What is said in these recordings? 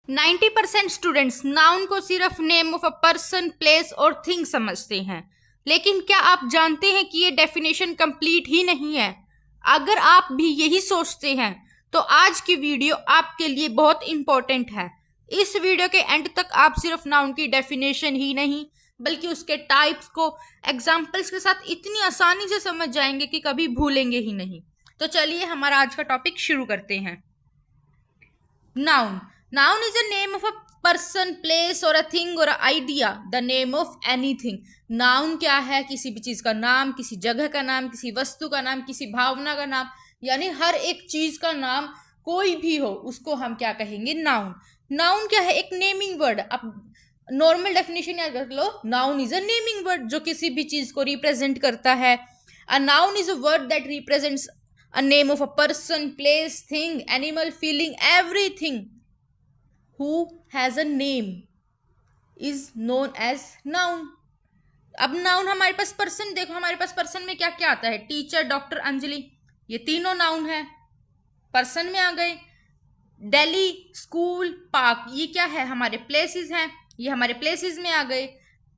90% students noun को सिर्फ name of a person, place और थिंग समझते हैं। लेकिन क्या आप जानते हैं कि ये डेफिनेशन कंप्लीट ही नहीं है। अगर आप भी यही सोचते हैं तो आज की वीडियो आपके लिए बहुत इंपॉर्टेंट है। इस वीडियो के एंड तक आप सिर्फ नाउन की डेफिनेशन ही नहीं बल्कि उसके टाइप्स को एग्जाम्पल्स के साथ इतनी आसानी से समझ जाएंगे कि कभी भूलेंगे ही नहीं। तो चलिए हमारा आज का टॉपिक शुरू करते हैं। Noun. Noun is a name of a person, place or a thing or a idea. The name of anything. Noun क्या है? किसी भी चीज का नाम, किसी जगह का नाम, किसी वस्तु का नाम, किसी भावना का नाम, यानी हर एक चीज का नाम कोई भी हो उसको हम क्या कहेंगे? नाउन। नाउन क्या है? एक नेमिंग वर्ड। अब नॉर्मल डेफिनेशन याद कर लो। Noun is a naming word जो किसी भी चीज को रिप्रेजेंट करता है। A noun is a word that represents a name of a person, place, thing, animal, feeling, everything who has a name is known as noun. अब noun हमारे पास person, देखो हमारे पास पर्सन में क्या क्या आता है? टीचर, डॉक्टर, अंजलि, ये तीनों नाउन है, पर्सन में आ गए। दिल्ली, स्कूल, पार्क, ये क्या है? हमारे प्लेसेस हैं, ये हमारे प्लेसेस में आ गए।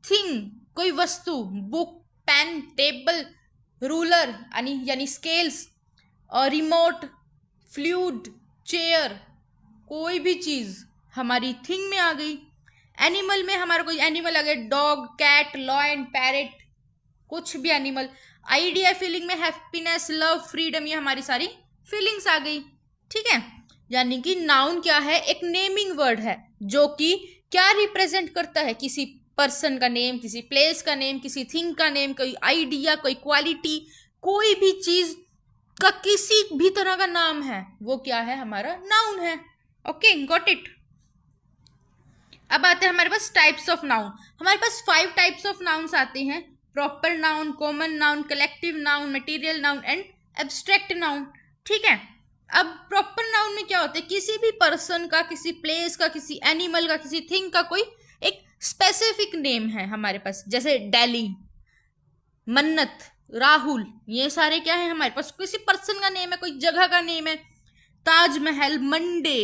थिंग, कोई वस्तु, बुक, पेन, टेबल, रूलर यानी स्केल्स, और रिमोट, फ्लूइड, चेयर, कोई भी चीज हमारी थिंग में आ गई। एनिमल में हमारा कोई एनिमल आ गया, डॉग, कैट, लॉयन, पैरेट, कुछ भी एनिमल। आइडिया, फीलिंग में हैप्पीनेस, लव, फ्रीडम, ये हमारी सारी फीलिंग्स आ गई। ठीक है, यानी कि नाउन क्या है? एक नेमिंग वर्ड है जो कि क्या रिप्रेजेंट करता है? किसी पर्सन का नेम, किसी प्लेस का नेम, किसी थिंग का नेम, कोई आइडिया, कोई क्वालिटी, कोई भी चीज का किसी भी तरह का नाम है, वो क्या है? हमारा नाउन है। Okay, got it. अब आते हैं हमारे पास टाइप्स ऑफ नाउन। हमारे पास 5 टाइप्स ऑफ नाउन्स आते हैं: proper noun, common noun, collective noun, material noun and abstract noun. ठीक है, अब प्रॉपर नाउन में क्या होता है? किसी भी पर्सन का, किसी प्लेस का, किसी एनिमल का, किसी थिंग का कोई एक स्पेसिफिक नेम है हमारे पास। जैसे दिल्ली, मन्नत, राहुल, ये सारे क्या है? हमारे पास किसी पर्सन का नेम है, कोई जगह का नेम है। ताजमहल, मंडे,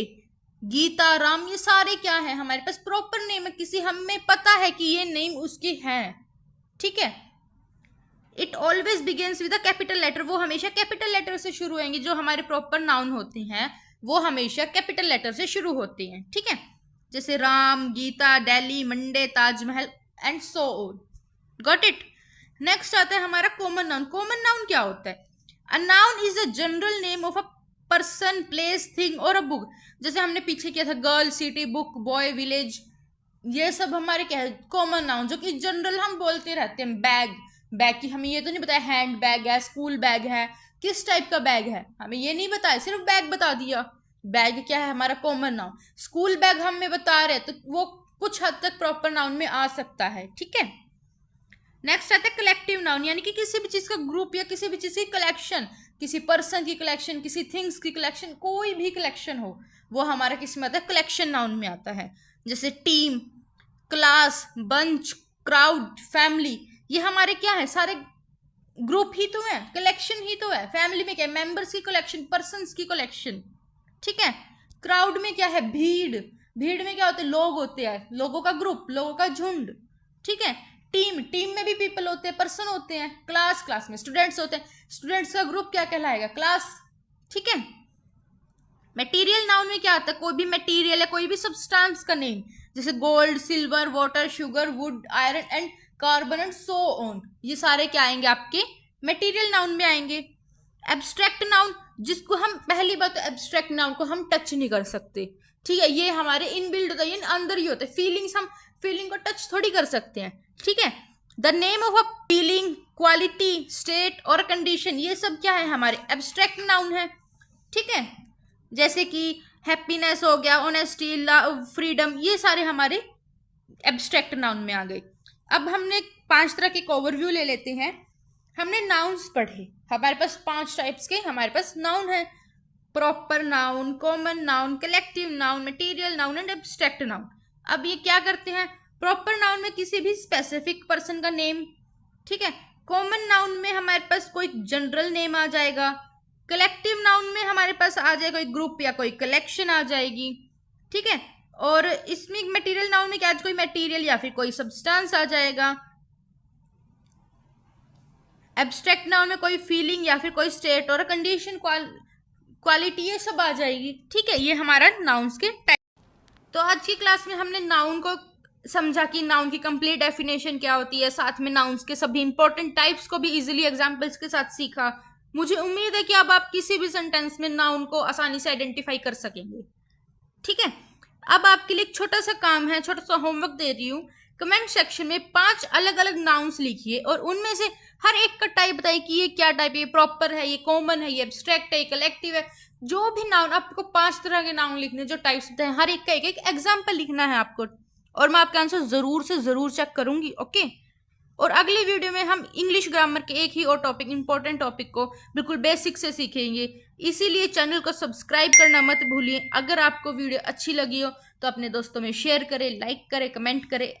गीता, राम, ये सारे क्या है? हमारे पास प्रॉपर नेम है, किसी हमें पता है कि ये नेम उसके हैं। ठीक है, it always begins with a capital letter, वो हमेशा कैपिटल लेटर से शुरू होंगे। जो हमारे प्रॉपर नाउन होते हैं वो हमेशा कैपिटल लेटर से शुरू होते हैं। ठीक है, जैसे Ram, Gita, Delhi, Monday, Taj Mahal and so on. Got it. Next आता है हमारा कॉमन नाउन। कॉमन नाउन क्या होता है? A noun is a general name of a person, place, thing और अ बुक। जैसे हमने पीछे किया था, girl, city, book, boy, village, ये सब हमारे क्या है? कॉमन नाउन, जो कि जनरल हम बोलते रहते हैं। बैग, बैग की हमें ये तो नहीं बताया हैंड बैग है, स्कूल बैग है, किस टाइप का बैग है, हमें ये नहीं बताया, सिर्फ बैग बता दिया। बैग क्या है? हमारा कॉमन नाउन। स्कूल बैग हमें बता रहे तो वो कुछ हद तक प्रॉपर नाउन में आ सकता है। ठीक है, नेक्स्ट आता है कलेक्टिव नाउन, यानी कि किसी भी चीज का ग्रुप या किसी भी चीज की कलेक्शन, किसी पर्सन की कलेक्शन, किसी थिंग्स की कलेक्शन, कोई भी कलेक्शन हो वो हमारा किस में आता है? कलेक्शन नाउन में आता है। जैसे team, class, bunch, crowd, family, ये हमारे क्या है? सारे ग्रुप ही तो है, कलेक्शन ही तो है। फैमिली में क्या है? मेंबर्स की कलेक्शन, पर्संस की कलेक्शन। ठीक है, क्राउड में क्या है? भीड़, भीड़ में क्या होते हैं? लोग होते हैं, लोगों का ग्रुप, लोगों का झुंड। ठीक है, टीम, टीम में भी पीपल होते हैं, पर्सन होते हैं। क्लास, क्लास में स्टूडेंट्स होते हैं, स्टूडेंट्स का ग्रुप क्या कहलाएगा? क्लास। ठीक है, मटेरियल नाउन में क्या आता है? कोई भी मटेरियल है, कोई भी सब्सटेंस का नेम, जैसे gold, silver, water, sugar, would, iron and carbon and so on, ये सारे क्या आएंगे? आपके मटेरियल नाउन में आएंगे। एब्स्ट्रैक्ट नाउन, जिसको हम, पहली बात तो एब्स्ट्रैक्ट नाउन को हम टच नहीं कर सकते। ठीक है, ये हमारे इनबिल्ट होता है, ये अंदर ही होता है। फीलिंग्स, हम फीलिंग को टच थोड़ी कर सकते हैं। ठीक है, the name of a feeling, quality, state और कंडीशन, ये सब क्या है? हमारे एब्स्ट्रैक्ट नाउन है। ठीक है, जैसे कि हैप्पीनेस हो गया, ऑनेस्टी, लव, फ्रीडम, ये सारे हमारे एब्स्ट्रैक्ट नाउन में आ गए। अब हमने 5 तरह के ओवरव्यू ले लेते हैं। हमने नाउन्स पढ़े, हमारे पास 5 टाइप्स के हमारे पास नाउन है: proper noun, common noun, collective noun, material noun and abstract noun. अब ये क्या करते हैं? प्रॉपर नाउन में किसी भी स्पेसिफिक पर्सन का नेम। ठीक है, कॉमन नाउन में हमारे पास कोई जनरल नेम आ जाएगा। कलेक्टिव नाउन में हमारे पास आ जाएगा कोई ग्रुप या कोई कलेक्शन आ जाएगी। ठीक है, और इसमें मटेरियल नाउन में क्या कोई मटेरियल या फिर कोई सब्सटेंस आ जाएगा। एब्स्ट्रैक्ट नाउन में कोई फीलिंग या फिर कोई स्टेट और कंडीशन, क्वालिटी, ये सब आ जाएगी। ठीक है, ये हमारा नाउन्स के टाइप। तो आज की क्लास में हमने नाउन को समझा कि नाउन की कंप्लीट डेफिनेशन क्या होती है, साथ में नाउन्स के सभी इंपॉर्टेंट टाइप्स को भी इजीली एग्जांपल्स के साथ सीखा। मुझे उम्मीद है कि अब आप किसी भी सेंटेंस में नाउन को आसानी से आइडेंटिफाई कर सकेंगे। ठीक है, अब आपके लिए एक छोटा सा काम है, छोटा सा होमवर्क दे रही हूँ। कमेंट सेक्शन में 5 अलग अलग नाउन्स लिखिए और उनमें से हर एक का टाइप बताइए कि ये क्या टाइप है, ये प्रॉपर है, ये कॉमन है, ये एब्स्ट्रैक्ट है, ये कलेक्टिव है। जो भी नाउन, आपको 5 तरह के नाउन लिखने, जो टाइप्स होते हैं, हर एक का एक एक एग्जाम्पल लिखना है आपको, और मैं आपका आंसर जरूर से जरूर चेक करूंगी। ओके, और अगली वीडियो में हम इंग्लिश ग्रामर के एक ही और टॉपिक, इंपॉर्टेंट टॉपिक को बिल्कुल बेसिक से सीखेंगे। इसीलिए चैनल को सब्सक्राइब करना मत भूलिए। अगर आपको वीडियो अच्छी लगी हो तो अपने दोस्तों में शेयर करें, लाइक करें, कमेंट करें।